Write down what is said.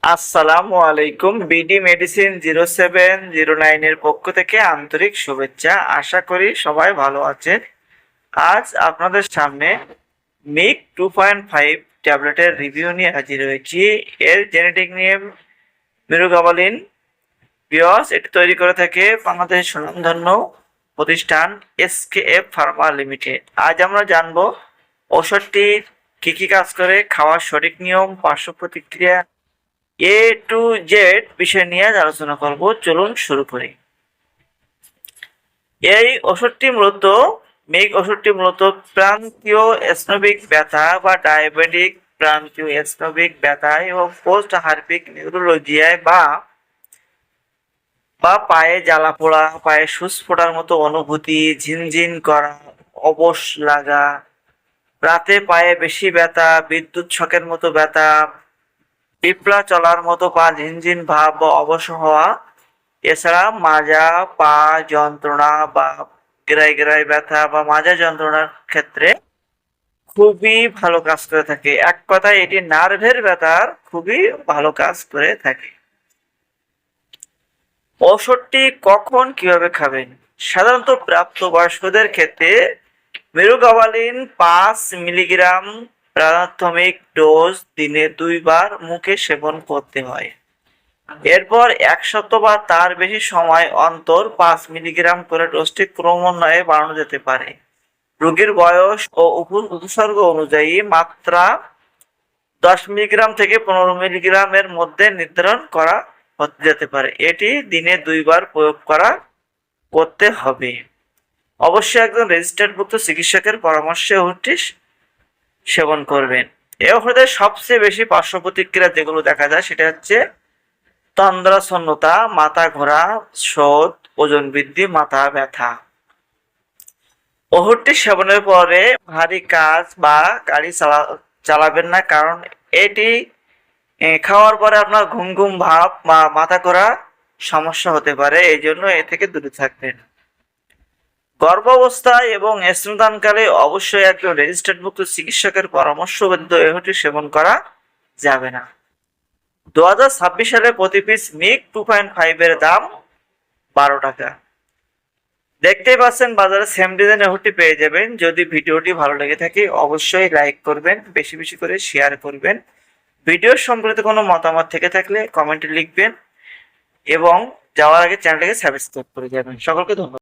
আসসালামু আলাইকুম। BD medicine 0709 এর পক্ষ থেকে আন্তরিক শুভেচ্ছা। আশা করি সবাই ভালো আছেন। আজ আপনাদের সামনে মিক 2.5 ট্যাবলেটের রিভিউ নিয়ে হাজির হয়েছি। এর জেনেটিক নেম মিরুগাবালিন। বিয়স এটি তৈরি করে থাকে বাংলাদেশের সুনামধন্য প্রতিষ্ঠান এসকেএফ ফার্মা লিমিটেড। আজ আমরা জানবো ঔষধটির কি কাজ করে, খাওয়ার সঠিক নিয়ম, পার্শ্ব প্রতিক্রিয়া এ টু জেড বিষয় নিয়ে আলোচনা করব। চলুন শুরু করি। এই ওষুধটি মূলত প্রান্তীয় স্নায়বিক ব্যথা বা ডায়াবেটিক প্রান্তীয় স্নায়বিক ব্যথা এবং পোস্ট হার্পিক নিউরোলজিয়ায় বা পায়ে জ্বালা পোড়া, পায়ে সুচ ফোটার মতো অনুভূতি, ঝিনঝিন করা, অবশ লাগা, রাতে পায়ে বেশি ব্যথা, বিদ্যুৎ শকের মতো ব্যথা, পিঁপড়া চলার মতো পা ঝিনঝিন ভাব বা অবশ হওয়া, এছাড়া মাজা পা যন্ত্রণা বা গেরাই ব্যথা বা মাজা যন্ত্রণার ক্ষেত্রে খুবই ভালো কাজ করে থাকে। এক কথায় এটি নার্ভের ব্যথার খুবই ভালো কাজ করে থাকে। ঔষধটি কখন কিভাবে খাবেন? সাধারণত প্রাপ্তবয়স্কদের ক্ষেত্রে মিরুগাবালিন 5 মিলিগ্রাম প্রাথমিক ডোজ দিনে 2 বার মুখে সেবন করতে হয়। এরপর 1 সপ্তাহ বা তার বেশি সময় অন্তর 5 মিলিগ্রাম করে ডোজটি ক্রমান্বয়ে বাড়ানো যেতে পারে। রোগীর বয়স ও উপসর্গ অনুযায়ী মাত্রা 10 মিলিগ্রাম থেকে 15 মিলিগ্রামের মধ্যে নির্ধারণ করা যেতে পারে। এটি দিনে 2 বার প্রয়োগ করতে হবে। অবশ্যই একজন রেজিস্টার্ডভুক্ত চিকিৎসকের পরামর্শে ওষুধটি সেবন করবেন। এই ওষুধের সবচেয়ে বেশি পার্শ্ব প্রতিক্রিয়া যেগুলো দেখা যায় সেটা হচ্ছে তন্দ্রাচ্ছন্নতা, মাথা ঘোরা, শোথ, ওজন বৃদ্ধি, মাথা ব্যথা। ওষুধটি সেবনের পরে ভারী কাজ বা গাড়ি চালাবেন না, কারণ এটি খাওয়ার পরে আপনার ঘুম ভাব বা মাথা ঘোরা সমস্যা হতে পারে। এই জন্য এ থেকে দূরে থাকবেন। গর্ভাবস্থায় এবং স্তন্যদানকালে অবশ্যই একজন রেজিস্টার্ডভুক্ত চিকিৎসকের পরামর্শ ব্যতীত এই ওষুধটি সেবন করা যাবে না। 2026 সালে প্রতি পিস মিক 2.5 এর দাম 12 টাকা। দেখতেই পাচ্ছেন বাজারে সেম ডিজাইনের ওষুধটি পেয়ে যাবেন। যদি ভিডিওটি ভালো লেগে থাকে অবশ্যই লাইক করবেন, বেশি করে শেয়ার করবেন। ভিডিও সম্পর্কিত কোনো মতামত থেকে থাকলে কমেন্টে লিখবেন এবং যাওয়ার আগে চ্যানেলটাকে সাবস্ক্রাইব করে যাবেন। সকলকে ধন্যবাদ।